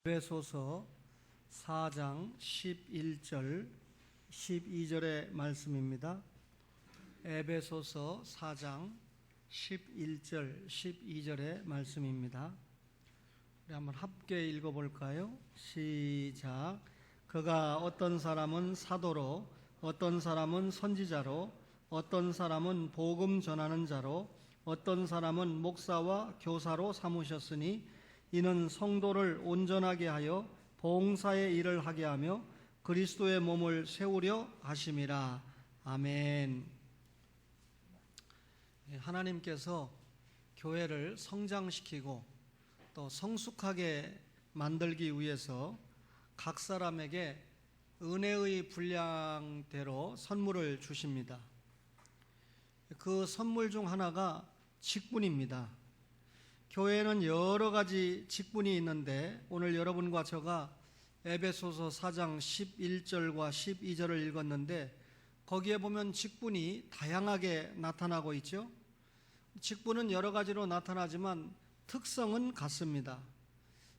에베소서 4장 11절 12절의 말씀입니다. 에베소서 4장 11절 12절의 말씀입니다. 우리 한번 함께 읽어볼까요? 시작. 그가 어떤 사람은 사도로, 어떤 사람은 선지자로, 어떤 사람은 복음 전하는 자로, 어떤 사람은 목사와 교사로 삼으셨으니 이는 성도를 온전하게 하여 봉사의 일을 하게 하며 그리스도의 몸을 세우려 하심이라. 아멘. 하나님께서 교회를 성장시키고 또 성숙하게 만들기 위해서 각 사람에게 은혜의 분량대로 선물을 주십니다. 그 선물 중 하나가 직분입니다. 교회에는 여러 가지 직분이 있는데 오늘 여러분과 제가 에베소서 4장 11절과 12절을 읽었는데 거기에 보면 직분이 다양하게 나타나고 있죠. 직분은 여러 가지로 나타나지만 특성은 같습니다.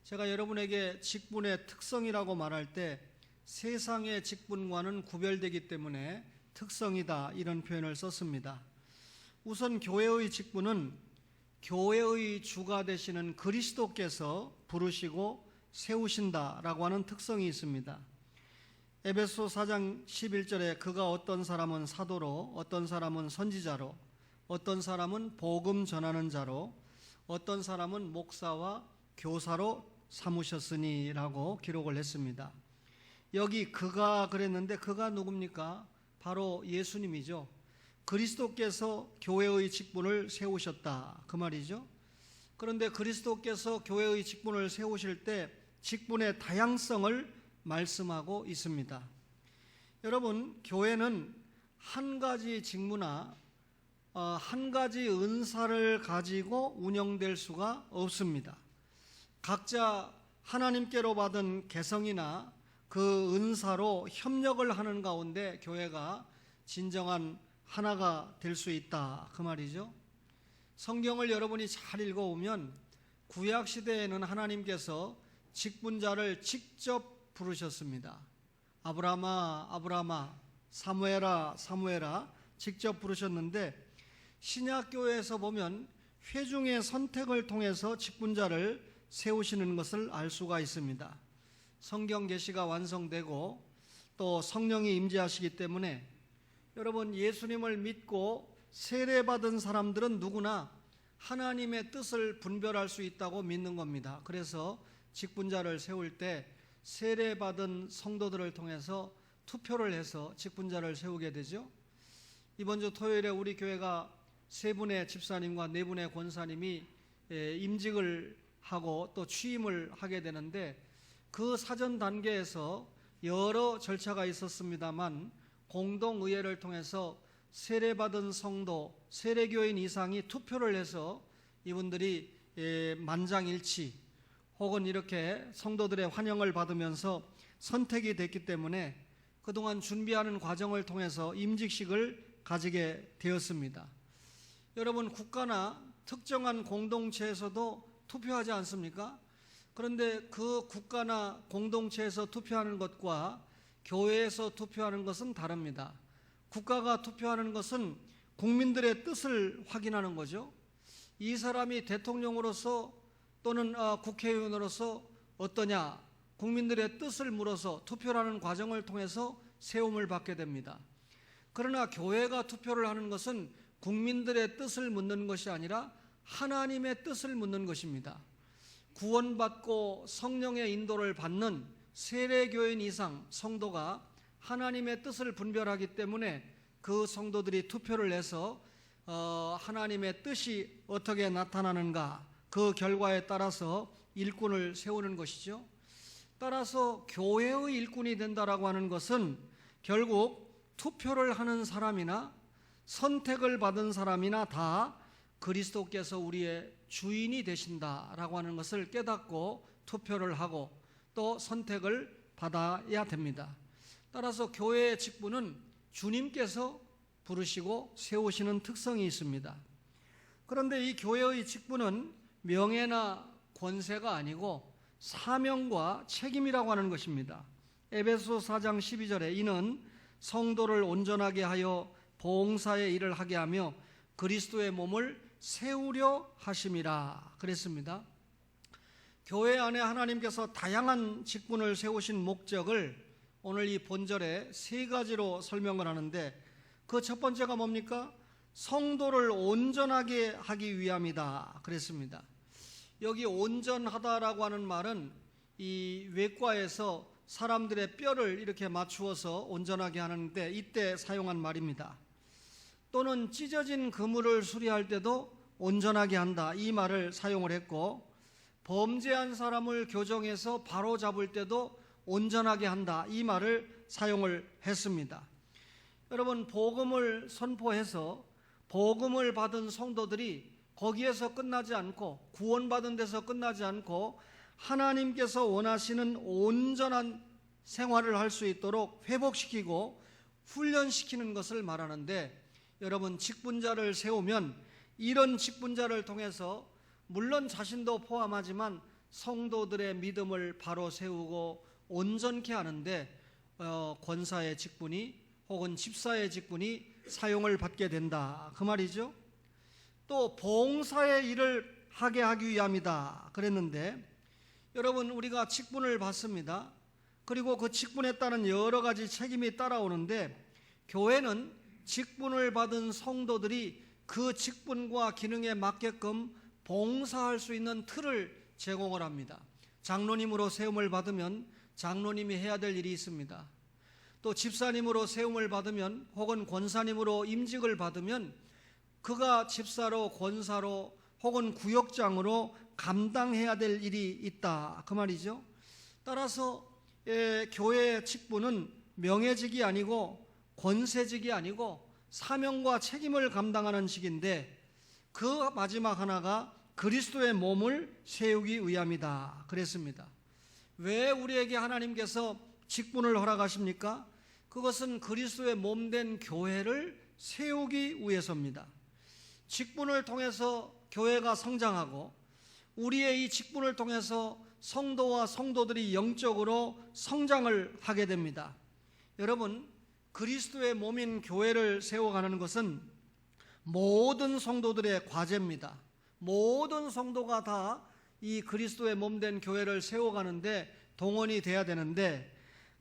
제가 여러분에게 직분의 특성이라고 말할 때 세상의 직분과는 구별되기 때문에 특성이다 이런 표현을 썼습니다. 우선 교회의 직분은 교회의 주가 되시는 그리스도께서 부르시고 세우신다라고 하는 특성이 있습니다. 에베소 4장 11절에 그가 어떤 사람은 사도로, 어떤 사람은 선지자로, 어떤 사람은 복음 전하는 자로, 어떤 사람은 목사와 교사로 삼으셨으니 라고 기록을 했습니다. 여기 그가 그랬는데 그가 누굽니까? 바로 예수님이죠. 그리스도께서 교회의 직분을 세우셨다 그 말이죠. 그런데 그리스도께서 교회의 직분을 세우실 때 직분의 다양성을 말씀하고 있습니다. 여러분, 교회는 한 가지 직무나 한 가지 은사를 가지고 운영될 수가 없습니다. 각자 하나님께로 받은 개성이나 그 은사로 협력을 하는 가운데 교회가 진정한 하나가 될 수 있다 그 말이죠. 성경을 여러분이 잘 읽어보면 구약 시대에는 하나님께서 직분자를 직접 부르셨습니다. 아브라함아 아브라함아, 사무엘아 사무엘아 직접 부르셨는데 신약교회에서 보면 회중의 선택을 통해서 직분자를 세우시는 것을 알 수가 있습니다. 성경 계시가 완성되고 또 성령이 임재하시기 때문에 여러분, 예수님을 믿고 세례받은 사람들은 누구나 하나님의 뜻을 분별할 수 있다고 믿는 겁니다. 그래서 직분자를 세울 때 세례받은 성도들을 통해서 투표를 해서 직분자를 세우게 되죠. 이번 주 토요일에 우리 교회가 3분의 집사님과 4분의 권사님이 임직을 하고 또 취임을 하게 되는데 그 사전 단계에서 여러 절차가 있었습니다만 공동의회를 통해서 세례받은 성도, 세례교인 이상이 투표를 해서 이분들이 만장일치 혹은 이렇게 성도들의 환영을 받으면서 선택이 됐기 때문에 그동안 준비하는 과정을 통해서 임직식을 가지게 되었습니다. 여러분, 국가나 특정한 공동체에서도 투표하지 않습니까? 그런데 그 국가나 공동체에서 투표하는 것과 교회에서 투표하는 것은 다릅니다. 국가가 투표하는 것은 국민들의 뜻을 확인하는 거죠. 이 사람이 대통령으로서 또는 국회의원으로서 어떠냐, 국민들의 뜻을 물어서 투표를 하는 과정을 통해서 세움을 받게 됩니다. 그러나 교회가 투표를 하는 것은 국민들의 뜻을 묻는 것이 아니라 하나님의 뜻을 묻는 것입니다. 구원받고 성령의 인도를 받는 세례교인 이상 성도가 하나님의 뜻을 분별하기 때문에 그 성도들이 투표를 해서 하나님의 뜻이 어떻게 나타나는가 그 결과에 따라서 일꾼을 세우는 것이죠. 따라서 교회의 일꾼이 된다라고 하는 것은 결국 투표를 하는 사람이나 선택을 받은 사람이나 다 그리스도께서 우리의 주인이 되신다라고 하는 것을 깨닫고 투표를 하고 또 선택을 받아야 됩니다. 따라서 교회의 직분은 주님께서 부르시고 세우시는 특성이 있습니다. 그런데 이 교회의 직분은 명예나 권세가 아니고 사명과 책임이라고 하는 것입니다. 에베소 4장 12절에 이는 성도를 온전하게 하여 봉사의 일을 하게 하며 그리스도의 몸을 세우려 하심이라 그랬습니다. 교회 안에 하나님께서 다양한 직분을 세우신 목적을 오늘 이 본절에 세 가지로 설명을 하는데, 그 첫 번째가 뭡니까? 성도를 온전하게 하기 위함이다 그랬습니다. 여기 온전하다라고 하는 말은 이 외과에서 사람들의 뼈를 이렇게 맞추어서 온전하게 하는데 이때 사용한 말입니다. 또는 찢어진 그물을 수리할 때도 온전하게 한다, 이 말을 사용을 했고, 범죄한 사람을 교정해서 바로 잡을 때도 온전하게 한다, 이 말을 사용을 했습니다. 여러분, 복음을 선포해서 복음을 받은 성도들이 거기에서 끝나지 않고, 구원받은 데서 끝나지 않고 하나님께서 원하시는 온전한 생활을 할 수 있도록 회복시키고 훈련시키는 것을 말하는데, 여러분, 직분자를 세우면 이런 직분자를 통해서 물론 자신도 포함하지만 성도들의 믿음을 바로 세우고 온전케 하는데 권사의 직분이 혹은 집사의 직분이 사용을 받게 된다, 그 말이죠. 또 봉사의 일을 하게 하기 위함이다 그랬는데, 여러분, 우리가 직분을 받습니다. 그리고 그 직분에 따른 여러 가지 책임이 따라오는데, 교회는 직분을 받은 성도들이 그 직분과 기능에 맞게끔 봉사할 수 있는 틀을 제공을 합니다. 장로님으로 세움을 받으면 장로님이 해야 될 일이 있습니다. 또 집사님으로 세움을 받으면 혹은 권사님으로 임직을 받으면 그가 집사로, 권사로 혹은 구역장으로 감당해야 될 일이 있다, 그 말이죠. 따라서 교회의 직분은 명예직이 아니고 권세직이 아니고 사명과 책임을 감당하는 직인데, 그 마지막 하나가 그리스도의 몸을 세우기 위함이다 그랬습니다. 왜 우리에게 하나님께서 직분을 허락하십니까? 그것은 그리스도의 몸된 교회를 세우기 위해서입니다. 직분을 통해서 교회가 성장하고 우리의 이 직분을 통해서 성도와 성도들이 영적으로 성장을 하게 됩니다. 여러분, 그리스도의 몸인 교회를 세워가는 것은 모든 성도들의 과제입니다. 모든 성도가 다 이 그리스도의 몸된 교회를 세워가는데 동원이 돼야 되는데,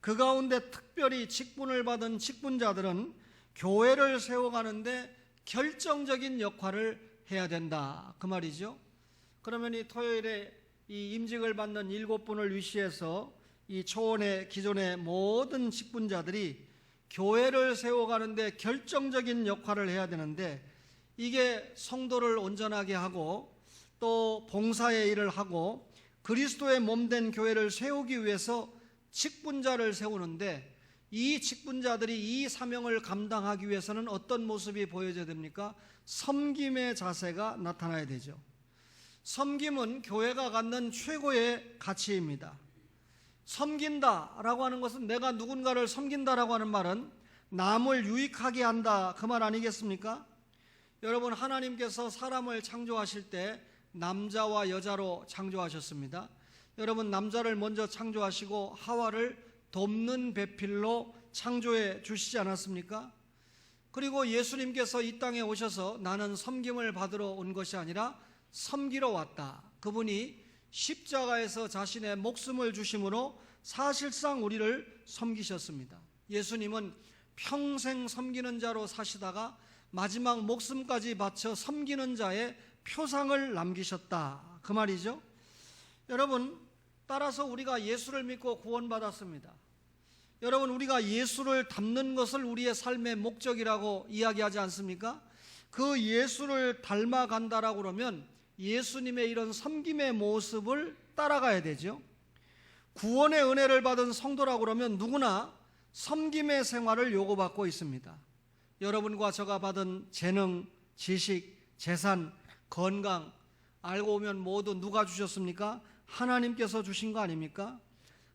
그 가운데 특별히 직분을 받은 직분자들은 교회를 세워가는데 결정적인 역할을 해야 된다, 그 말이죠. 그러면 이 토요일에 이 임직을 받는 7분을 위시해서 이 초원의 기존의 모든 직분자들이 교회를 세워가는데 결정적인 역할을 해야 되는데, 이게 성도를 온전하게 하고 또 봉사의 일을 하고 그리스도의 몸된 교회를 세우기 위해서 직분자를 세우는데, 이 직분자들이 이 사명을 감당하기 위해서는 어떤 모습이 보여져야 됩니까? 섬김의 자세가 나타나야 되죠. 섬김은 교회가 갖는 최고의 가치입니다. 섬긴다라고 하는 것은, 내가 누군가를 섬긴다라고 하는 말은 남을 유익하게 한다, 그 말 아니겠습니까? 여러분, 하나님께서 사람을 창조하실 때 남자와 여자로 창조하셨습니다. 여러분, 남자를 먼저 창조하시고 하와를 돕는 배필로 창조해 주시지 않았습니까? 그리고 예수님께서 이 땅에 오셔서 나는 섬김을 받으러 온 것이 아니라 섬기러 왔다. 그분이 십자가에서 자신의 목숨을 주심으로 사실상 우리를 섬기셨습니다. 예수님은 평생 섬기는 자로 사시다가 마지막 목숨까지 바쳐 섬기는 자의 표상을 남기셨다, 그 말이죠. 여러분, 따라서 우리가 예수를 믿고 구원받았습니다. 여러분, 우리가 예수를 닮는 것을 우리의 삶의 목적이라고 이야기하지 않습니까? 그 예수를 닮아간다라고 그러면 예수님의 이런 섬김의 모습을 따라가야 되죠. 구원의 은혜를 받은 성도라고 그러면 누구나 섬김의 생활을 요구받고 있습니다. 여러분과 제가 받은 재능, 지식, 재산, 건강, 알고 보면 모두 누가 주셨습니까? 하나님께서 주신 거 아닙니까?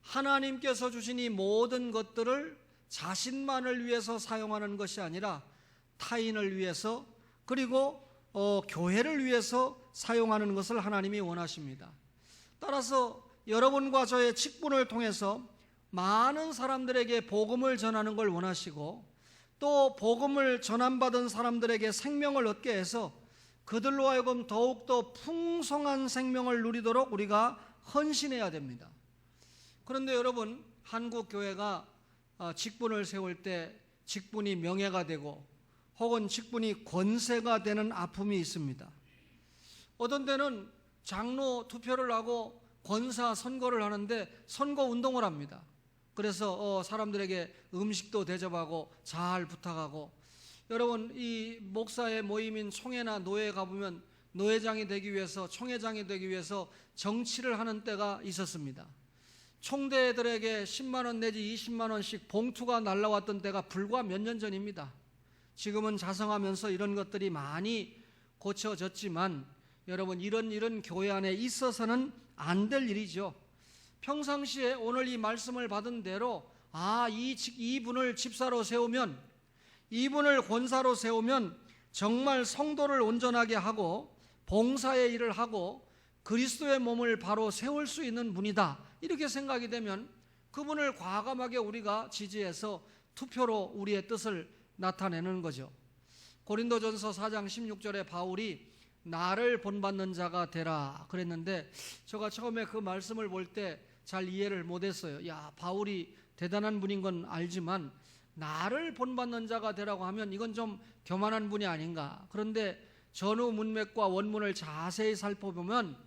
하나님께서 주신 이 모든 것들을 자신만을 위해서 사용하는 것이 아니라 타인을 위해서, 그리고 교회를 위해서 사용하는 것을 하나님이 원하십니다. 따라서 여러분과 저의 직분을 통해서 많은 사람들에게 복음을 전하는 걸 원하시고, 또 복음을 전함받은 사람들에게 생명을 얻게 해서 그들로 하여금 더욱더 풍성한 생명을 누리도록 우리가 헌신해야 됩니다. 그런데 여러분, 한국 교회가 직분을 세울 때 직분이 명예가 되고 혹은 직분이 권세가 되는 아픔이 있습니다. 어떤 때는 장로 투표를 하고 권사 선거를 하는데 선거 운동을 합니다. 그래서 사람들에게 음식도 대접하고 잘 부탁하고, 여러분, 이 목사의 모임인 총회나 노회에 가보면 노회장이 되기 위해서, 총회장이 되기 위해서 정치를 하는 때가 있었습니다. 총대들에게 10만 원 내지 20만 원씩 봉투가 날라왔던 때가 불과 몇 년 전입니다. 지금은 자성하면서 이런 것들이 많이 고쳐졌지만 여러분, 이런 교회 안에 있어서는 안 될 일이죠. 평상시에 오늘 이 말씀을 받은 대로 이분을 집사로 세우면, 이분을 권사로 세우면 정말 성도를 온전하게 하고 봉사의 일을 하고 그리스도의 몸을 바로 세울 수 있는 분이다, 이렇게 생각이 되면 그분을 과감하게 우리가 지지해서 투표로 우리의 뜻을 나타내는 거죠. 고린도전서 4장 16절에 바울이 나를 본받는 자가 되라 그랬는데, 제가 처음에 그 말씀을 볼 때 잘 이해를 못했어요. 바울이 대단한 분인 건 알지만 나를 본받는 자가 되라고 하면 이건 좀 교만한 분이 아닌가. 그런데 전후 문맥과 원문을 자세히 살펴보면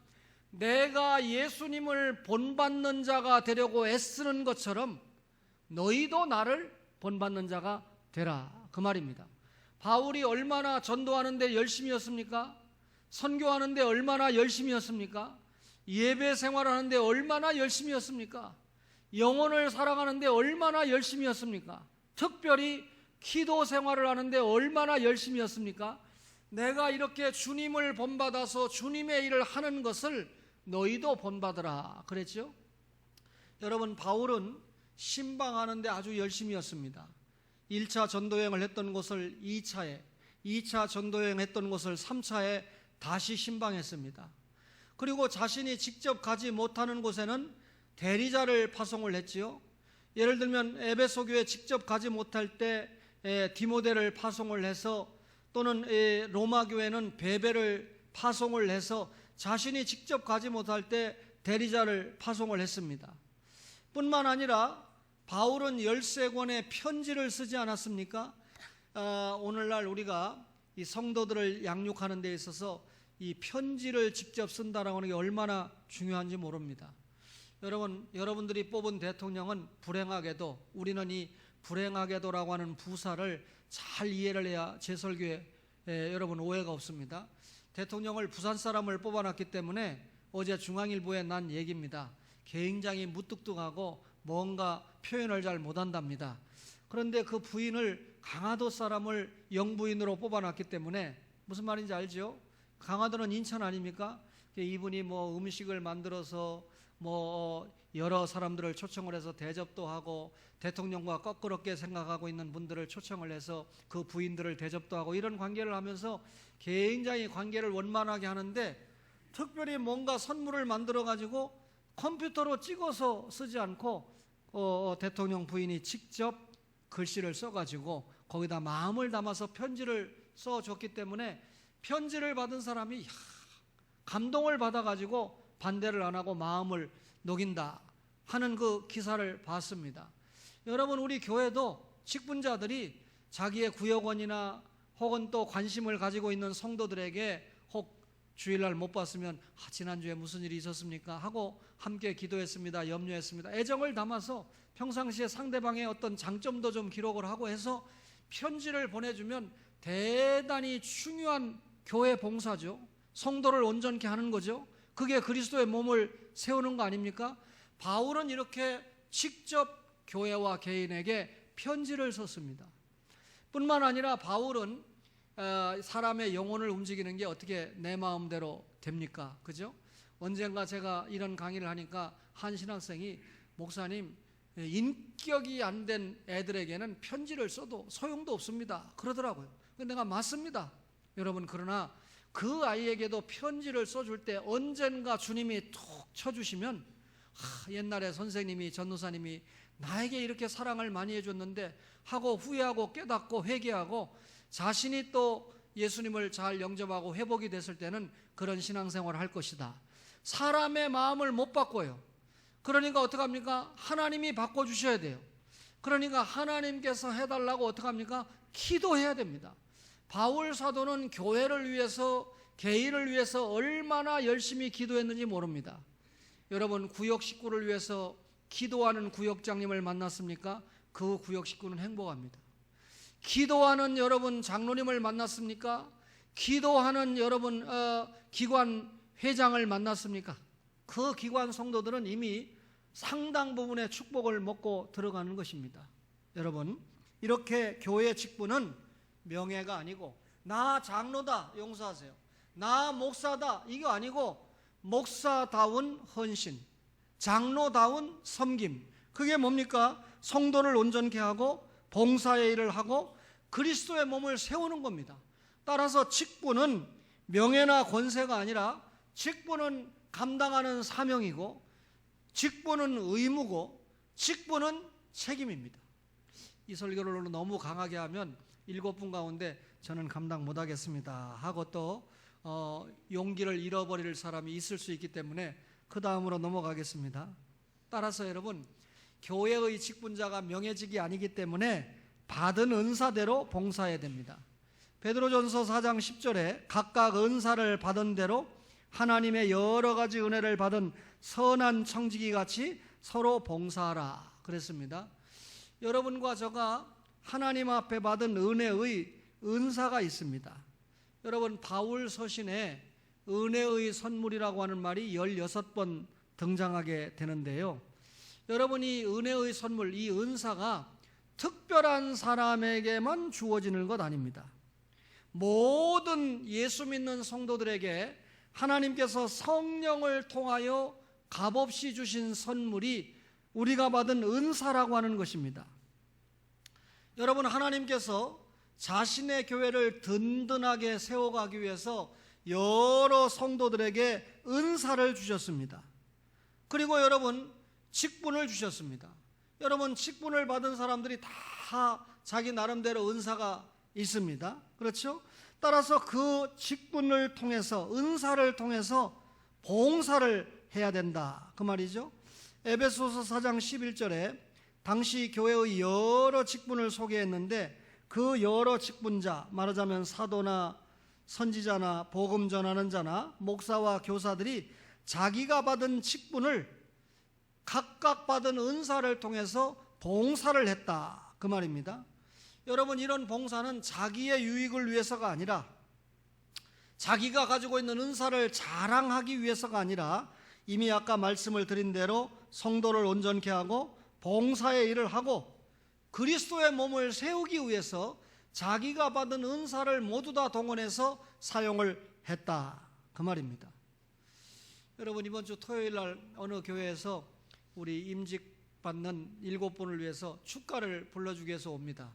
내가 예수님을 본받는 자가 되려고 애쓰는 것처럼 너희도 나를 본받는 자가 되라, 그 말입니다. 바울이 얼마나 전도하는데 열심히였습니까? 선교하는데 얼마나 열심히였습니까? 예배 생활하는데 얼마나 열심히였습니까? 영혼을 사랑하는데 얼마나 열심히였습니까? 특별히 기도 생활을 하는데 얼마나 열심히였습니까? 내가 이렇게 주님을 본받아서 주님의 일을 하는 것을 너희도 본받으라 그랬죠. 여러분, 바울은 신방하는데 아주 열심히였습니다. 1차 전도여행을 했던 곳을 2차 전도여행 했던 곳을 3차에 다시 신방했습니다. 그리고 자신이 직접 가지 못하는 곳에는 대리자를 파송을 했지요. 예를 들면 에베소 교회 직접 가지 못할 때 디모데를 파송을 해서, 또는 로마 교회는 베베를 파송을 해서 자신이 직접 가지 못할 때 대리자를 파송을 했습니다. 뿐만 아니라 바울은 13권의 편지를 쓰지 않았습니까? 오늘날 우리가 이 성도들을 양육하는 데 있어서 이 편지를 직접 쓴다라고 하는 게 얼마나 중요한지 모릅니다. 여러분들이 뽑은 대통령은 불행하게도, 우리는 이 불행하게도라고 하는 부사를 잘 이해를 해야 제 설교에 여러분 오해가 없습니다. 대통령을 부산 사람을 뽑아놨기 때문에 어제 중앙일보에 난 얘기입니다. 굉장히 무뚝뚝하고 뭔가 표현을 잘 못한답니다. 그런데 그 부인을 강화도 사람을 영부인으로 뽑아놨기 때문에 무슨 말인지 알죠? 강화도는 인천 아닙니까? 이분이 음식을 만들어서 여러 사람들을 초청을 해서 대접도 하고 대통령과 거꾸럽게 생각하고 있는 분들을 초청을 해서 그 부인들을 대접도 하고 이런 관계를 하면서 굉장히 관계를 원만하게 하는데, 특별히 뭔가 선물을 만들어 가지고 컴퓨터로 찍어서 쓰지 않고 대통령 부인이 직접 글씨를 써가지고 거기다 마음을 담아서 편지를 써줬기 때문에 편지를 받은 사람이 감동을 받아가지고 반대를 안 하고 마음을 녹인다 하는 그 기사를 봤습니다. 여러분, 우리 교회도 직분자들이 자기의 구역원이나 혹은 또 관심을 가지고 있는 성도들에게 혹 주일날 못 봤으면 지난주에 무슨 일이 있었습니까? 하고 함께 기도했습니다, 염려했습니다, 애정을 담아서 평상시에 상대방의 어떤 장점도 좀 기록을 하고 해서 편지를 보내주면 대단히 중요한 교회 봉사죠. 성도를 온전케 하는 거죠. 그게 그리스도의 몸을 세우는 거 아닙니까? 바울은 이렇게 직접 교회와 개인에게 편지를 썼습니다. 뿐만 아니라 바울은 사람의 영혼을 움직이는 게 어떻게 내 마음대로 됩니까? 그죠? 언젠가 제가 이런 강의를 하니까 한 신학생이, 목사님, 인격이 안 된 애들에게는 편지를 써도 소용도 없습니다 그러더라고요. 근데 내가 맞습니다. 여러분, 그러나 그 아이에게도 편지를 써줄 때 언젠가 주님이 톡 쳐주시면 옛날에 선생님이, 전도사님이 나에게 이렇게 사랑을 많이 해줬는데 하고 후회하고 깨닫고 회개하고 자신이 또 예수님을 잘 영접하고 회복이 됐을 때는 그런 신앙생활을 할 것이다. 사람의 마음을 못 바꿔요. 그러니까 어떡합니까? 하나님이 바꿔주셔야 돼요. 그러니까 하나님께서 해달라고 어떡합니까? 기도해야 됩니다. 바울 사도는 교회를 위해서, 개인을 위해서 얼마나 열심히 기도했는지 모릅니다. 여러분, 구역 식구를 위해서 기도하는 구역장님을 만났습니까? 그 구역 식구는 행복합니다. 기도하는 여러분 장로님을 만났습니까? 기도하는 여러분 기관 회장을 만났습니까? 그 기관 성도들은 이미 상당 부분의 축복을 먹고 들어가는 것입니다. 여러분, 이렇게 교회 직분은 명예가 아니고 나 장로다, 용서하세요, 나 목사다, 이거 아니고 목사다운 헌신, 장로다운 섬김. 그게 뭡니까? 성도를 온전케 하고 봉사의 일을 하고 그리스도의 몸을 세우는 겁니다. 따라서 직분은 명예나 권세가 아니라 직분은 감당하는 사명이고 직분은 의무고 직분은 책임입니다. 이 설교를 너무 강하게 하면 7분 가운데 저는 감당 못하겠습니다 하고 또 용기를 잃어버릴 사람이 있을 수 있기 때문에 그 다음으로 넘어가겠습니다. 따라서 여러분, 교회의 직분자가 명예직이 아니기 때문에 받은 은사대로 봉사해야 됩니다. 베드로전서 4장 10절에 각각 은사를 받은 대로 하나님의 여러 가지 은혜를 받은 선한 청지기 같이 서로 봉사하라 그랬습니다. 여러분과 저가 하나님 앞에 받은 은혜의 은사가 있습니다. 여러분, 바울 서신에 은혜의 선물이라고 하는 말이 16번 등장하게 되는데요. 여러분이 은혜의 선물, 이 은사가 특별한 사람에게만 주어지는 것 아닙니다. 모든 예수 믿는 성도들에게 하나님께서 성령을 통하여 값없이 주신 선물이 우리가 받은 은사라고 하는 것입니다. 여러분, 하나님께서 자신의 교회를 든든하게 세워가기 위해서 여러 성도들에게 은사를 주셨습니다. 그리고 여러분, 직분을 주셨습니다. 여러분, 직분을 받은 사람들이 다 자기 나름대로 은사가 있습니다. 그렇죠? 따라서 그 직분을 통해서, 은사를 통해서 봉사를 해야 된다, 그 말이죠. 에베소서 4장 11절에 당시 교회의 여러 직분을 소개했는데 그 여러 직분자, 말하자면 사도나 선지자나 복음 전하는 자나 목사와 교사들이 자기가 받은 직분을 각각 받은 은사를 통해서 봉사를 했다, 그 말입니다. 여러분, 이런 봉사는 자기의 유익을 위해서가 아니라, 자기가 가지고 있는 은사를 자랑하기 위해서가 아니라, 이미 아까 말씀을 드린 대로 성도를 온전케 하고 봉사의 일을 하고 그리스도의 몸을 세우기 위해서 자기가 받은 은사를 모두 다 동원해서 사용을 했다, 그 말입니다. 여러분, 이번 주 토요일 날 어느 교회에서 우리 임직 받는 7분을 위해서 축가를 불러주기 위해서 옵니다.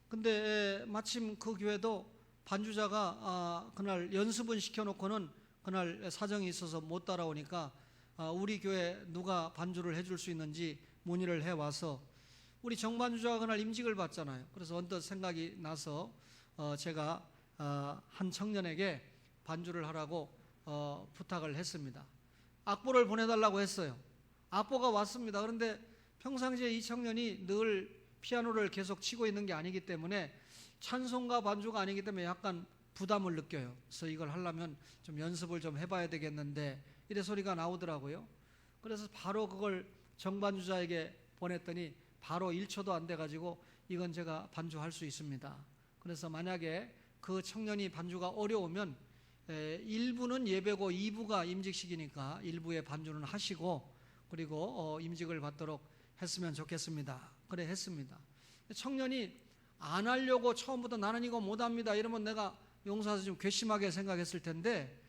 근데 마침 그 교회도 반주자가 그날 연습은 시켜놓고는 그날 사정이 있어서 못 따라오니까 우리 교회 누가 반주를 해줄 수 있는지 문의를 해와서 우리 정반주자가 그날 임직을 받잖아요. 그래서 언뜻 생각이 나서 제가 한 청년에게 반주를 하라고 부탁을 했습니다. 악보를 보내달라고 했어요. 악보가 왔습니다. 그런데 평상시에 이 청년이 늘 피아노를 계속 치고 있는 게 아니기 때문에 찬송가 반주가 아니기 때문에 약간 부담을 느껴요. 그래서 이걸 하려면 좀 연습을 좀 해봐야 되겠는데 이래 소리가 나오더라고요. 그래서 바로 그걸 정반주자에게 보냈더니 바로 1초도 안 돼가지고 이건 제가 반주할 수 있습니다. 그래서 만약에 그 청년이 반주가 어려우면 1부는 예배고 2부가 임직식이니까 1부에 반주는 하시고 그리고 임직을 받도록 했으면 좋겠습니다. 그래 했습니다. 청년이 안 하려고 처음부터 나는 이거 못합니다 이러면 내가 용서해서 좀 괘씸하게 생각했을 텐데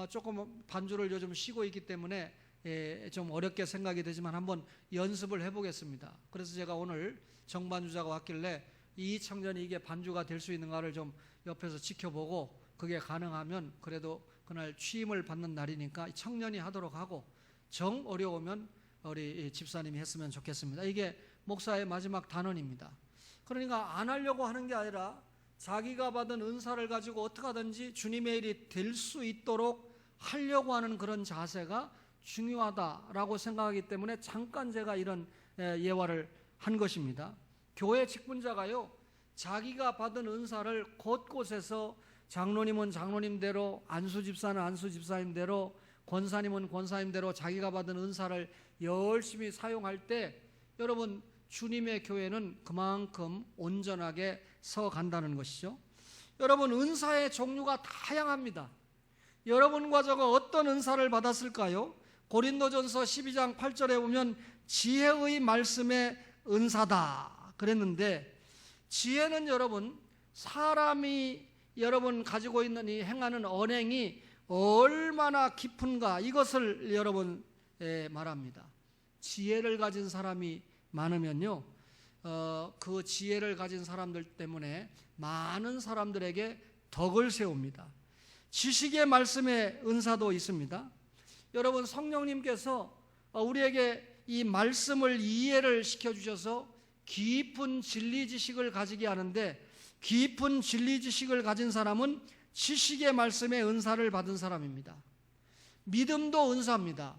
조금 반주를 요즘 쉬고 있기 때문에 좀 어렵게 생각이 되지만 한번 연습을 해보겠습니다. 그래서 제가 오늘 정반주자가 왔길래 이 청년이 이게 반주가 될 수 있는가를 좀 옆에서 지켜보고 그게 가능하면 그래도 그날 취임을 받는 날이니까 청년이 하도록 하고 정 어려우면 우리 집사님이 했으면 좋겠습니다. 이게 목사의 마지막 단언입니다. 그러니까 안 하려고 하는 게 아니라 자기가 받은 은사를 가지고 어떻게 하든지 주님의 일이 될 수 있도록 하려고 하는 그런 자세가 중요하다라고 생각하기 때문에 잠깐 제가 이런 예화를 한 것입니다. 교회 직분자가요, 자기가 받은 은사를 곳곳에서 장로님은 장로님대로, 안수집사는 안수집사님대로, 권사님은 권사님대로 자기가 받은 은사를 열심히 사용할 때 여러분 주님의 교회는 그만큼 온전하게 서간다는 것이죠. 여러분 은사의 종류가 다양합니다. 여러분과 저가 어떤 은사를 받았을까요? 고린도전서 12장 8절에 보면 지혜의 말씀의 은사다 그랬는데, 지혜는 여러분 사람이 여러분 가지고 있는 이 행하는 언행이 얼마나 깊은가 이것을 여러분 말합니다. 지혜를 가진 사람이 많으면요, 그 지혜를 가진 사람들 때문에 많은 사람들에게 덕을 세웁니다. 지식의 말씀의 은사도 있습니다. 여러분 성령님께서 우리에게 이 말씀을 이해를 시켜주셔서 깊은 진리 지식을 가지게 하는데, 깊은 진리 지식을 가진 사람은 지식의 말씀의 은사를 받은 사람입니다. 믿음도 은사입니다.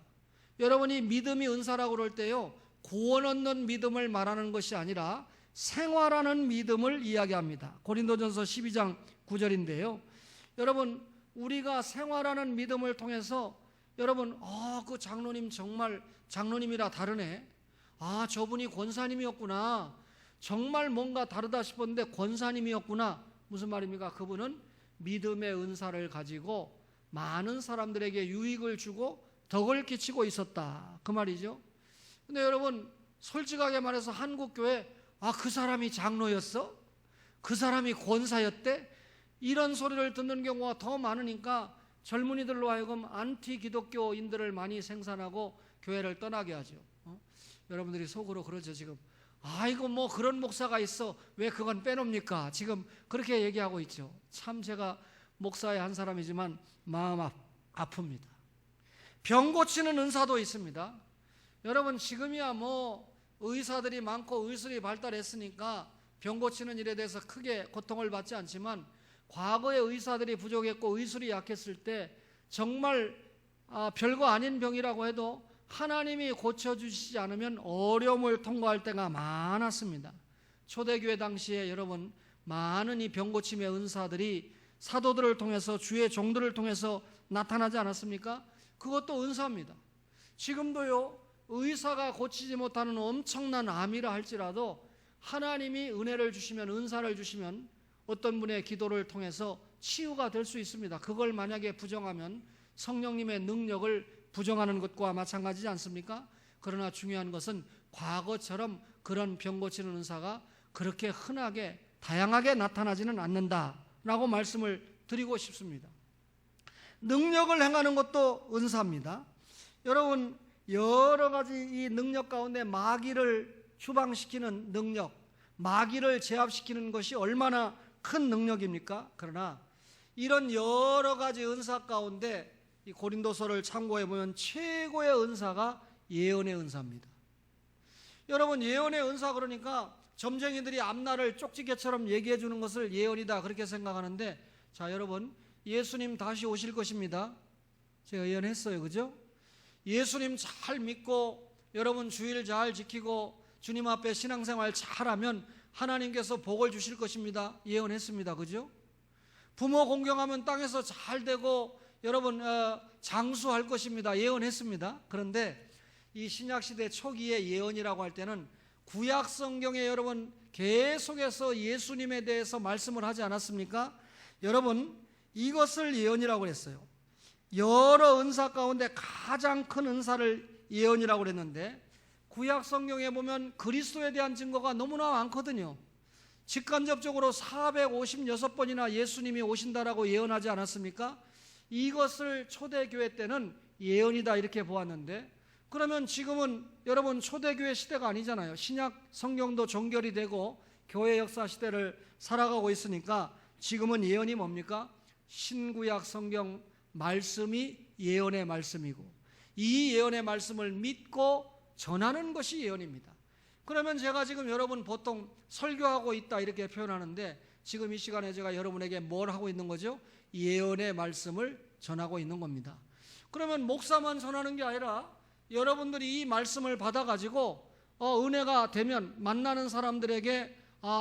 여러분이 믿음이 은사라고 그럴 때요, 구원 얻는 믿음을 말하는 것이 아니라 생활하는 믿음을 이야기합니다. 고린도전서 12장 9절인데요. 여러분 우리가 생활하는 믿음을 통해서 여러분 그 장로님 정말 장로님이라 다르네. 저분이 권사님이었구나. 정말 뭔가 다르다 싶었는데 권사님이었구나. 무슨 말입니까? 그분은 믿음의 은사를 가지고 많은 사람들에게 유익을 주고 덕을 끼치고 있었다 그 말이죠. 근데 여러분 솔직하게 말해서 한국교회 그 사람이 장로였어? 그 사람이 권사였대? 이런 소리를 듣는 경우가 더 많으니까 젊은이들로 하여금 안티 기독교인들을 많이 생산하고 교회를 떠나게 하죠. 여러분들이 속으로 그러죠. 지금 이거 뭐 그런 목사가 있어 왜 그건 빼놉니까? 지금 그렇게 얘기하고 있죠. 참 제가 목사의 한 사람이지만 마음 아픕니다. 병 고치는 은사도 있습니다. 여러분 지금이야 뭐 의사들이 많고 의술이 발달했으니까 병 고치는 일에 대해서 크게 고통을 받지 않지만, 과거에 의사들이 부족했고 의술이 약했을 때 정말 별거 아닌 병이라고 해도 하나님이 고쳐주시지 않으면 어려움을 통과할 때가 많았습니다. 초대교회 당시에 여러분 많은 이 병고침의 은사들이 사도들을 통해서 주의 종들을 통해서 나타나지 않았습니까? 그것도 은사입니다. 지금도요 의사가 고치지 못하는 엄청난 암이라 할지라도 하나님이 은혜를 주시면, 은사를 주시면 어떤 분의 기도를 통해서 치유가 될 수 있습니다. 그걸 만약에 부정하면 성령님의 능력을 부정하는 것과 마찬가지지 않습니까? 그러나 중요한 것은 과거처럼 그런 병 고치는 은사가 그렇게 흔하게 다양하게 나타나지는 않는다라고 말씀을 드리고 싶습니다. 능력을 행하는 것도 은사입니다. 여러분 여러 가지 이 능력 가운데 마귀를 추방시키는 능력, 마귀를 제압시키는 것이 얼마나 큰 능력입니까? 그러나 이런 여러 가지 은사 가운데 이 고린도서를 참고해 보면 최고의 은사가 예언의 은사입니다. 여러분 예언의 은사 그러니까 점쟁이들이 앞날을 쪽지게처럼 얘기해 주는 것을 예언이다 그렇게 생각하는데, 자 여러분 예수님 다시 오실 것입니다. 제가 예언했어요, 그죠? 예수님 잘 믿고 여러분 주일 잘 지키고 주님 앞에 신앙생활 잘하면 하나님께서 복을 주실 것입니다. 예언했습니다, 그죠? 부모 공경하면 땅에서 잘 되고 여러분 장수할 것입니다. 예언했습니다. 그런데 이 신약시대 초기의 예언이라고 할 때는 구약 성경에 여러분 계속해서 예수님에 대해서 말씀을 하지 않았습니까? 여러분 이것을 예언이라고 했어요. 여러 은사 가운데 가장 큰 은사를 예언이라고 했는데, 구약 성경에 보면 그리스도에 대한 증거가 너무나 많거든요. 직간접적으로 456번이나 예수님이 오신다라고 예언하지 않았습니까? 이것을 초대교회 때는 예언이다 이렇게 보았는데, 그러면 지금은 여러분 초대교회 시대가 아니잖아요. 신약 성경도 종결이 되고 교회 역사 시대를 살아가고 있으니까 지금은 예언이 뭡니까? 신구약 성경 말씀이 예언의 말씀이고, 이 예언의 말씀을 믿고 전하는 것이 예언입니다. 그러면 제가 지금 여러분 보통 설교하고 있다 이렇게 표현하는데 지금 이 시간에 제가 여러분에게 뭘 하고 있는 거죠? 예언의 말씀을 전하고 있는 겁니다. 그러면 목사만 전하는 게 아니라 여러분들이 이 말씀을 받아가지고 은혜가 되면 만나는 사람들에게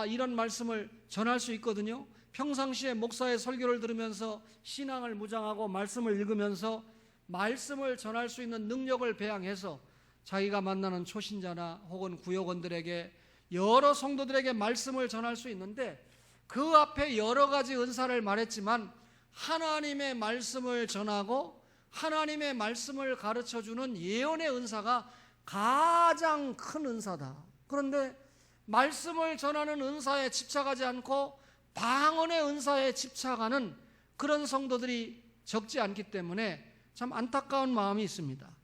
이런 말씀을 전할 수 있거든요. 평상시에 목사의 설교를 들으면서 신앙을 무장하고 말씀을 읽으면서 말씀을 전할 수 있는 능력을 배양해서 자기가 만나는 초신자나 혹은 구역원들에게 여러 성도들에게 말씀을 전할 수 있는데 그 앞에 여러 가지 은사를 말했지만 하나님의 말씀을 전하고 하나님의 말씀을 가르쳐주는 예언의 은사가 가장 큰 은사다. 그런데 말씀을 전하는 은사에 집착하지 않고 방언의 은사에 집착하는 그런 성도들이 적지 않기 때문에 참 안타까운 마음이 있습니다.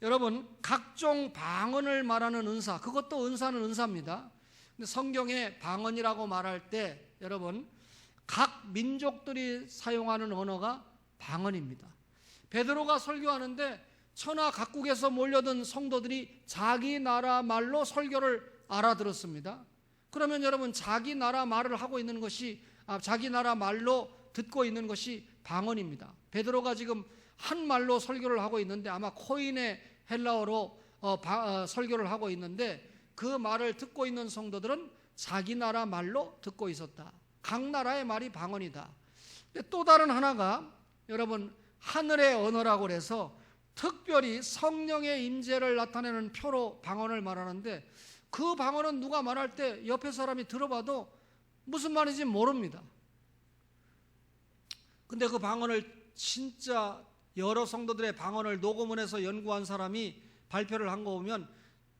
여러분, 각종 방언을 말하는 은사, 그것도 은사는 은사입니다. 근데 성경에 방언이라고 말할 때 여러분, 각 민족들이 사용하는 언어가 방언입니다. 베드로가 설교하는데 천하 각국에서 몰려든 성도들이 자기 나라 말로 설교를 알아들었습니다. 그러면 여러분, 자기 나라 말을 하고 있는 것이 자기 나라 말로 듣고 있는 것이 방언입니다. 베드로가 지금 한 말로 설교를 하고 있는데 아마 코인의 헬라어로 설교를 하고 있는데 그 말을 듣고 있는 성도들은 자기 나라 말로 듣고 있었다. 각 나라의 말이 방언이다. 근데 또 다른 하나가 여러분 하늘의 언어라고 해서 특별히 성령의 임재를 나타내는 표로 방언을 말하는데 그 방언은 누가 말할 때 옆에 사람이 들어봐도 무슨 말인지 모릅니다. 근데 그 방언을 진짜 여러 성도들의 방언을 녹음을 해서 연구한 사람이 발표를 한 거 보면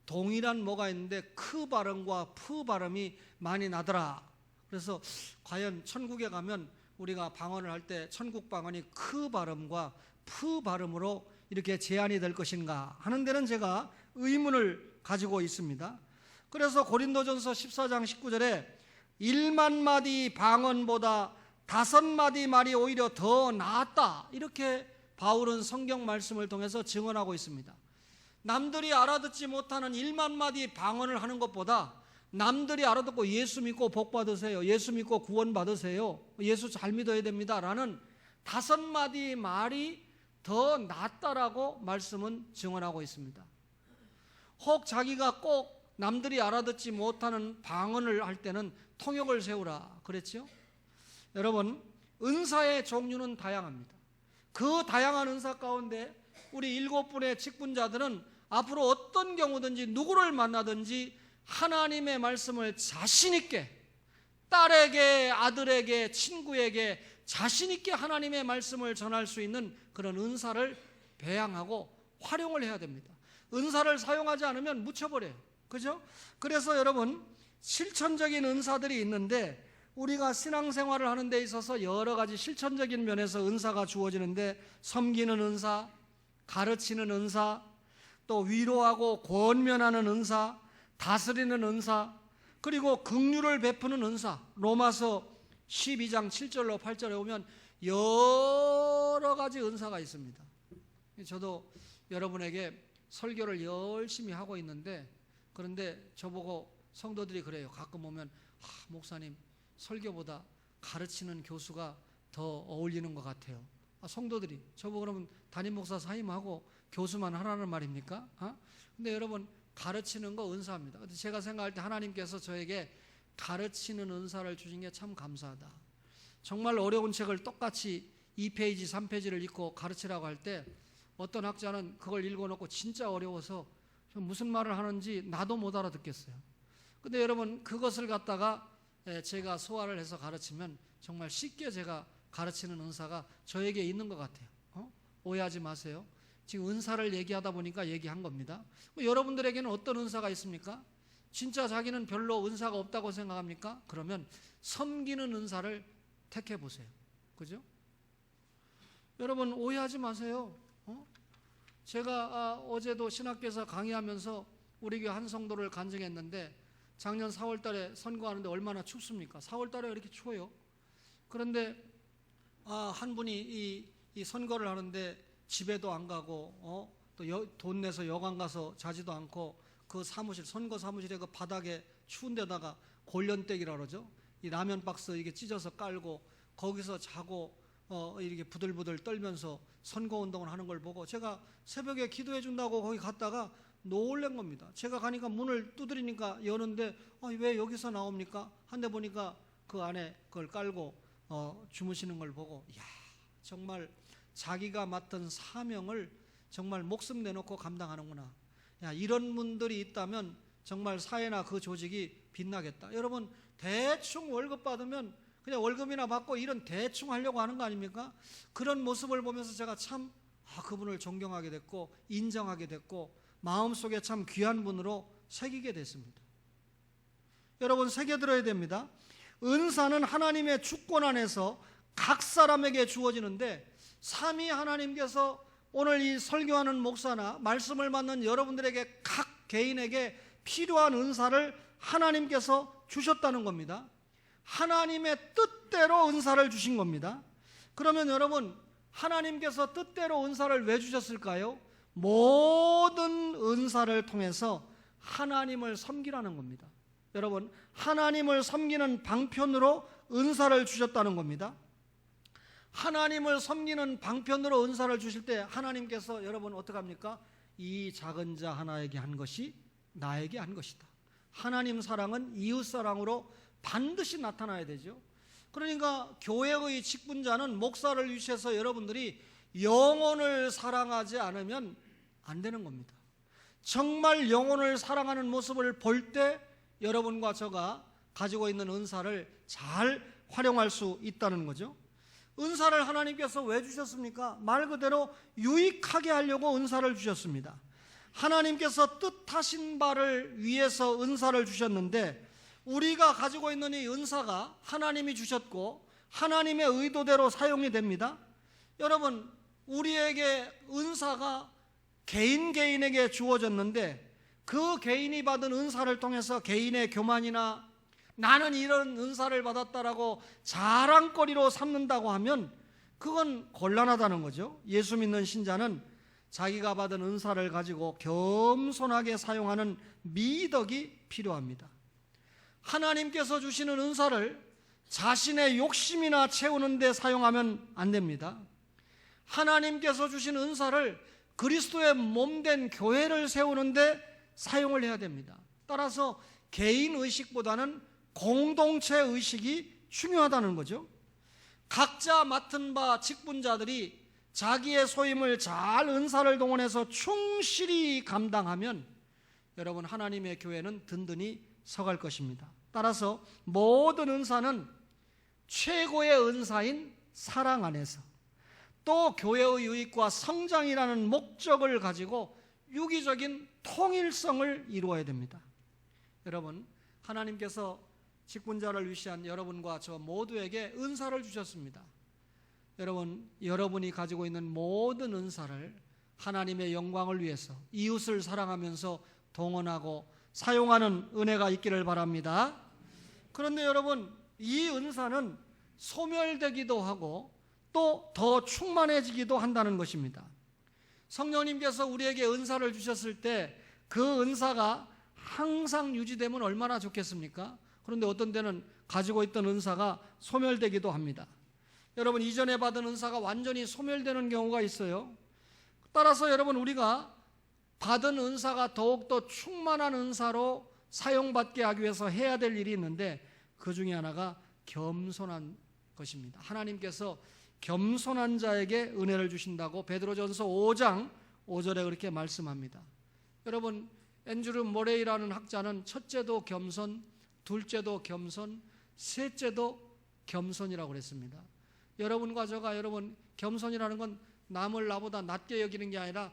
동일한 뭐가 있는데 크 발음과 푸 발음이 많이 나더라. 그래서 과연 천국에 가면 우리가 방언을 할 때 천국 방언이 크 발음과 푸 발음으로 이렇게 제한이 될 것인가 하는 데는 제가 의문을 가지고 있습니다. 그래서 고린도전서 14장 19절에 1만 마디 방언보다 5마디 말이 오히려 더 낫다, 이렇게 바울은 성경 말씀을 통해서 증언하고 있습니다. 남들이 알아듣지 못하는 1만 마디 방언을 하는 것보다 남들이 알아듣고 예수 믿고 복 받으세요, 예수 믿고 구원 받으세요, 예수 잘 믿어야 됩니다 라는 5마디 말이 더 낫다라고 말씀은 증언하고 있습니다. 혹 자기가 꼭 남들이 알아듣지 못하는 방언을 할 때는 통역을 세우라 그랬죠. 여러분, 은사의 종류는 다양합니다. 그 다양한 은사 가운데 우리 7분의 직분자들은 앞으로 어떤 경우든지 누구를 만나든지 하나님의 말씀을 자신 있게 딸에게, 아들에게, 친구에게 자신 있게 하나님의 말씀을 전할 수 있는 그런 은사를 배양하고 활용을 해야 됩니다. 은사를 사용하지 않으면 묻혀버려요. 그죠? 그래서 여러분, 실천적인 은사들이 있는데 우리가 신앙생활을 하는 데 있어서 여러 가지 실천적인 면에서 은사가 주어지는데 섬기는 은사, 가르치는 은사, 또 위로하고 권면하는 은사, 다스리는 은사, 그리고 긍휼을 베푸는 은사. 로마서 12장 7절로 8절에 보면 여러 가지 은사가 있습니다. 저도 여러분에게 설교를 열심히 하고 있는데 그런데 저보고 성도들이 그래요. 가끔 오면 목사님 설교보다 가르치는 교수가 더 어울리는 것 같아요. 성도들이 저보고 그러면 담임 목사 사임하고 교수만 하라는 말입니까? 근데 여러분, 가르치는 거 은사입니다. 제가 생각할 때 하나님께서 저에게 가르치는 은사를 주신 게 참 감사하다. 정말 어려운 책을 똑같이 2페이지 3페이지를 읽고 가르치라고 할 때 어떤 학자는 그걸 읽어놓고 진짜 어려워서 무슨 말을 하는지 나도 못 알아듣겠어요. 근데 여러분, 그것을 갖다가 제가 소화를 해서 가르치면 정말 쉽게 제가 가르치는 은사가 저에게 있는 것 같아요. 오해하지 마세요. 지금 은사를 얘기하다 보니까 얘기한 겁니다. 여러분들에게는 어떤 은사가 있습니까? 진짜 자기는 별로 은사가 없다고 생각합니까? 그러면 섬기는 은사를 택해 보세요. 그죠? 여러분, 오해하지 마세요. 제가 어제도 신학교에서 강의하면서 우리 교회 한 성도를 간증했는데 작년 4월 달에 선거하는데 얼마나 춥습니까? 4월 달에 이렇게 추워요. 그런데 한 분이 이 선거를 하는데 집에도 안 가고 또 돈 내서 여관 가서 자지도 않고 그 사무실, 선거 사무실에 그 바닥에 추운 데다가 골련대기라 그러죠. 이 라면 박스 이게 찢어서 깔고 거기서 자고 이렇게 부들부들 떨면서 선거운동을 하는 걸 보고 제가 새벽에 기도해 준다고 거기 갔다가 놀란 겁니다. 제가 가니까 문을 두드리니까 여는데 왜 여기서 나옵니까? 한데 보니까 그 안에 그걸 깔고 주무시는 걸 보고 이야, 정말 자기가 맡은 사명을 정말 목숨 내놓고 감당하는구나. 야, 이런 분들이 있다면 정말 사회나 그 조직이 빛나겠다. 여러분, 대충 월급 받으면 그냥 월급이나 받고 일은 대충 하려고 하는 거 아닙니까? 그런 모습을 보면서 제가 참 그분을 존경하게 됐고 인정하게 됐고 마음속에 참 귀한 분으로 새기게 됐습니다. 여러분, 새겨들어야 됩니다. 은사는 하나님의 주권 안에서 각 사람에게 주어지는데 삼위 하나님께서 오늘 이 설교하는 목사나 말씀을 받는 여러분들에게 각 개인에게 필요한 은사를 하나님께서 주셨다는 겁니다. 하나님의 뜻대로 은사를 주신 겁니다. 그러면 여러분, 하나님께서 뜻대로 은사를 왜 주셨을까요? 모든 은사를 통해서 하나님을 섬기라는 겁니다. 여러분, 하나님을 섬기는 방편으로 은사를 주셨다는 겁니다. 하나님을 섬기는 방편으로 은사를 주실 때 하나님께서 여러분 어떻게 합니까? 이 작은 자 하나에게 한 것이 나에게 한 것이다. 하나님 사랑은 이웃 사랑으로 반드시 나타나야 되죠. 그러니까 교회의 직분자는 목사를 위시해서 여러분들이 영혼을 사랑하지 않으면 안 되는 겁니다. 정말 영혼을 사랑하는 모습을 볼 때 여러분과 저가 가지고 있는 은사를 잘 활용할 수 있다는 거죠. 은사를 하나님께서 왜 주셨습니까? 말 그대로 유익하게 하려고 은사를 주셨습니다. 하나님께서 뜻하신 바를 위해서 은사를 주셨는데 우리가 가지고 있는 이 은사가 하나님이 주셨고 하나님의 의도대로 사용이 됩니다. 여러분, 우리에게 은사가 개인에게 주어졌는데 그 개인이 받은 은사를 통해서 개인의 교만이나 나는 이런 은사를 받았다라고 자랑거리로 삼는다고 하면 그건 곤란하다는 거죠. 예수 믿는 신자는 자기가 받은 은사를 가지고 겸손하게 사용하는 미덕이 필요합니다. 하나님께서 주시는 은사를 자신의 욕심이나 채우는 데 사용하면 안 됩니다. 하나님께서 주신 은사를 그리스도의 몸된 교회를 세우는 데 사용을 해야 됩니다. 따라서 개인 의식보다는 공동체 의식이 중요하다는 거죠. 각자 맡은 바 직분자들이 자기의 소임을 잘 은사를 동원해서 충실히 감당하면 여러분, 하나님의 교회는 든든히 서갈 것입니다. 따라서 모든 은사는 최고의 은사인 사랑 안에서 또 교회의 유익과 성장이라는 목적을 가지고 유기적인 통일성을 이루어야 됩니다. 여러분, 하나님께서 직분자를 위시한 여러분과 저 모두에게 은사를 주셨습니다. 여러분, 여러분이 가지고 있는 모든 은사를 하나님의 영광을 위해서 이웃을 사랑하면서 동원하고 사용하는 은혜가 있기를 바랍니다. 그런데 여러분, 이 은사는 소멸되기도 하고 또 더 충만해지기도 한다는 것입니다. 성령님께서 우리에게 은사를 주셨을 때 그 은사가 항상 유지되면 얼마나 좋겠습니까? 그런데 어떤 때는 가지고 있던 은사가 소멸되기도 합니다. 여러분, 이전에 받은 은사가 완전히 소멸되는 경우가 있어요. 따라서 여러분, 우리가 받은 은사가 더욱더 충만한 은사로 사용받게 하기 위해서 해야 될 일이 있는데 그 중에 하나가 겸손한 것입니다. 하나님께서 겸손한 자에게 은혜를 주신다고 베드로전서 5장 5절에 그렇게 말씀합니다. 여러분, 앤드류 모레이라는 학자는 첫째도 겸손, 둘째도 겸손, 셋째도 겸손이라고 그랬습니다. 여러분과 저가 여러분, 겸손이라는 건 남을 나보다 낮게 여기는 게 아니라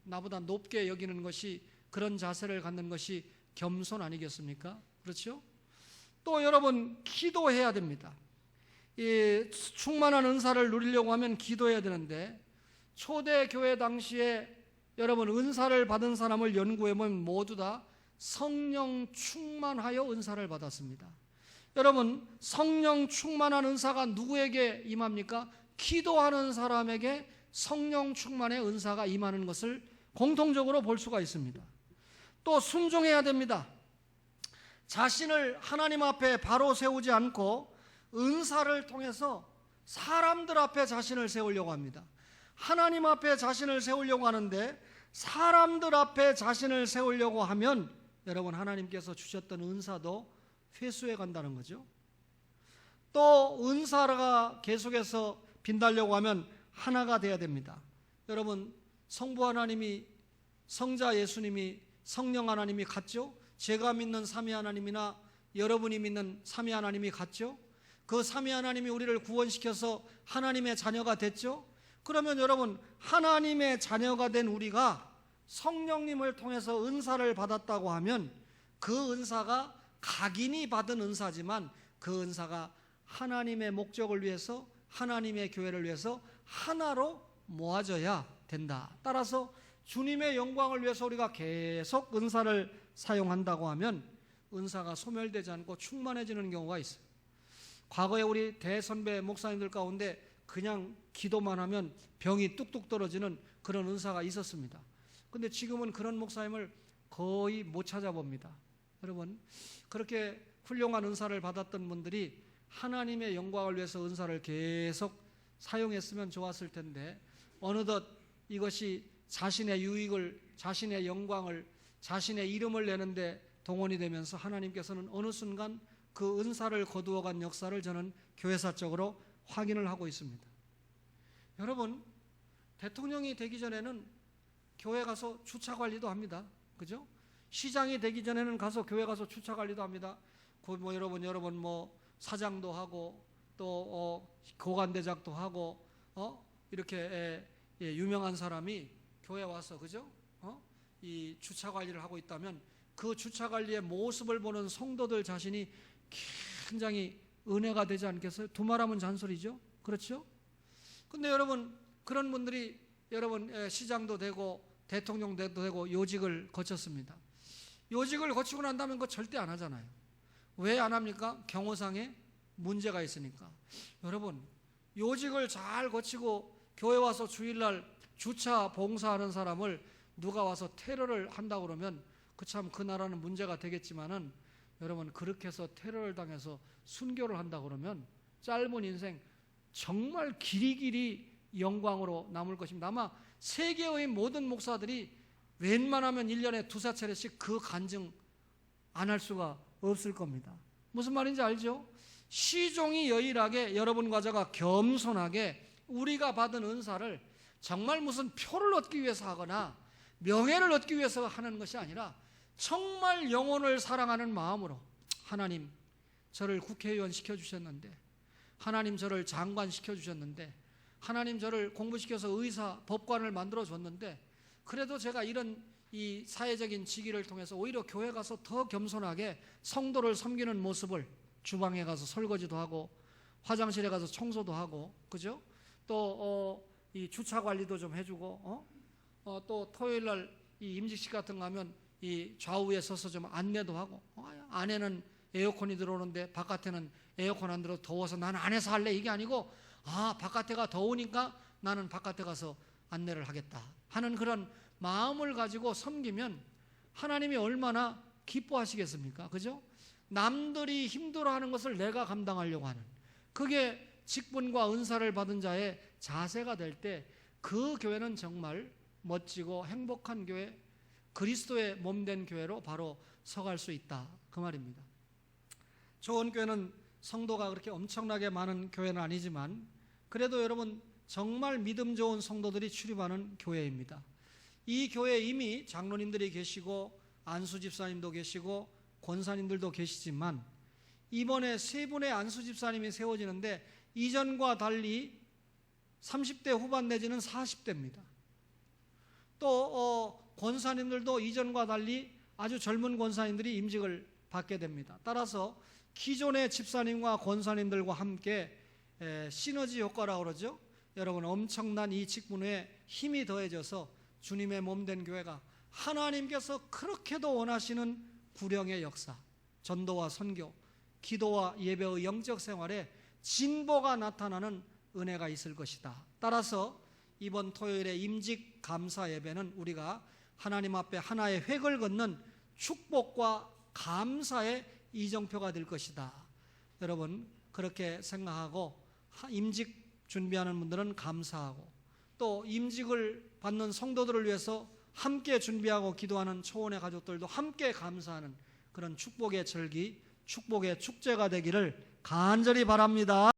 나보다 높게 여기는 것이, 그런 자세를 갖는 것이 겸손 아니겠습니까? 그렇죠? 또 여러분, 기도해야 됩니다. 이 충만한 은사를 누리려고 하면 기도해야 되는데 초대 교회 당시에 여러분, 은사를 받은 사람을 연구해보면 모두 다 성령 충만하여 은사를 받았습니다. 여러분, 성령 충만한 은사가 누구에게 임합니까? 기도하는 사람에게 성령 충만의 은사가 임하는 것을 공통적으로 볼 수가 있습니다. 또 순종해야 됩니다. 자신을 하나님 앞에 바로 세우지 않고 은사를 통해서 사람들 앞에 자신을 세우려고 합니다. 하나님 앞에 자신을 세우려고 하는데 사람들 앞에 자신을 세우려고 하면 여러분 하나님께서 주셨던 은사도 회수해 간다는 거죠. 또 은사가 계속해서 빈달려고 하면 하나가 돼야 됩니다. 여러분 성부 하나님이, 성자 예수님이, 성령 하나님이 같죠? 제가 믿는 삼위 하나님이나 여러분이 믿는 삼위 하나님이 같죠? 그 삼위 하나님이 우리를 구원시켜서 하나님의 자녀가 됐죠? 그러면 여러분 하나님의 자녀가 된 우리가 성령님을 통해서 은사를 받았다고 하면 그 은사가 각인이 받은 은사지만 그 은사가 하나님의 목적을 위해서, 하나님의 교회를 위해서 하나로 모아져야 된다. 따라서 주님의 영광을 위해서 우리가 계속 은사를 사용한다고 하면 은사가 소멸되지 않고 충만해지는 경우가 있어요. 과거에 우리 대선배 목사님들 가운데 그냥 기도만 하면 병이 뚝뚝 떨어지는 그런 은사가 있었습니다. 근데 지금은 그런 목사님을 거의 못 찾아봅니다. 여러분 그렇게 훌륭한 은사를 받았던 분들이 하나님의 영광을 위해서 은사를 계속 사용했으면 좋았을 텐데 어느덧 이것이 자신의 유익을, 자신의 영광을, 자신의 이름을 내는데 동원이 되면서 하나님께서는 어느 순간 그 은사를 거두어간 역사를 저는 교회사적으로 확인을 하고 있습니다. 여러분 대통령이 되기 전에는 교회 가서 주차 관리도 합니다. 그죠? 시장이 되기 전에는 가서 교회 가서 주차 관리도 합니다. 여러분 사장도 하고 또 고관대작도 하고 이렇게 유명한 사람이 교회 와서 그죠? 이 주차 관리를 하고 있다면 그 주차 관리의 모습을 보는 성도들 자신이 굉장히 은혜가 되지 않겠어요? 두말하면 잔소리죠. 그렇죠? 근데 여러분 그런 분들이 여러분 시장도 되고 대통령도 되고 요직을 거쳤습니다. 요직을 거치고 난 다음에 그거 절대 안 하잖아요. 왜 안 합니까? 경호상에 문제가 있으니까. 여러분 요직을 잘 거치고 교회 와서 주일날 주차 봉사하는 사람을 누가 와서 테러를 한다고 그러면 그 나라는 문제가 되겠지만은 여러분 그렇게 해서 테러를 당해서 순교를 한다고 그러면 짧은 인생 정말 길이길이 영광으로 남을 것입니다. 아마 세계의 모든 목사들이 웬만하면 1년에 2-4차례씩 그 간증 안 할 수가 없을 겁니다. 무슨 말인지 알죠? 시종이 여일하게 여러분과 제가 겸손하게 우리가 받은 은사를 정말 무슨 표를 얻기 위해서 하거나 명예를 얻기 위해서 하는 것이 아니라 정말 영혼을 사랑하는 마음으로 하나님 저를 국회의원 시켜주셨는데, 하나님 저를 장관 시켜주셨는데, 하나님 저를 공부시켜서 의사, 법관을 만들어줬는데 그래도 제가 이런 이 사회적인 직위를 통해서 오히려 교회 가서 더 겸손하게 성도를 섬기는 모습을, 주방에 가서 설거지도 하고 화장실에 가서 청소도 하고 그죠? 또 이 주차 관리도 좀 해주고 또 토요일날 이 임직식 같은 거 하면 이 좌우에 서서 좀 안내도 하고 안에는 에어컨이 들어오는데 바깥에는 에어컨 안 들어 더워서 나는 안에서 할래 이게 아니고 바깥에가 더우니까 나는 바깥에 가서 안내를 하겠다 하는 그런 마음을 가지고 섬기면 하나님이 얼마나 기뻐하시겠습니까? 그죠? 남들이 힘들어하는 것을 내가 감당하려고 하는 그게 직분과 은사를 받은 자의 자세가 될 때 그 교회는 정말 멋지고 행복한 교회, 그리스도의 몸된 교회로 바로 서갈 수 있다 그 말입니다. 좋은 교회는 성도가 그렇게 엄청나게 많은 교회는 아니지만 그래도 여러분 정말 믿음 좋은 성도들이 출입하는 교회입니다. 이 교회에 이미 장로님들이 계시고 안수 집사님도 계시고 권사님들도 계시지만 이번에 세 분의 안수 집사님이 세워지는데 이전과 달리 30대 후반 내지는 40대입니다. 또 권사님들도 이전과 달리 아주 젊은 권사님들이 임직을 받게 됩니다. 따라서 기존의 집사님과 권사님들과 함께 시너지 효과라고 그러죠. 여러분 엄청난 이 직분에 힘이 더해져서 주님의 몸된 교회가 하나님께서 그렇게도 원하시는 구령의 역사, 전도와 선교, 기도와 예배의 영적 생활에 진보가 나타나는 은혜가 있을 것이다. 따라서 이번 토요일에 임직 감사 예배는 우리가 하나님 앞에 하나의 획을 긋는 축복과 감사의 이정표가 될 것이다. 여러분 그렇게 생각하고 임직 준비하는 분들은 감사하고 또 임직을 받는 성도들을 위해서 함께 준비하고 기도하는 초원의 가족들도 함께 감사하는 그런 축복의 절기, 축복의 축제가 되기를 간절히 바랍니다.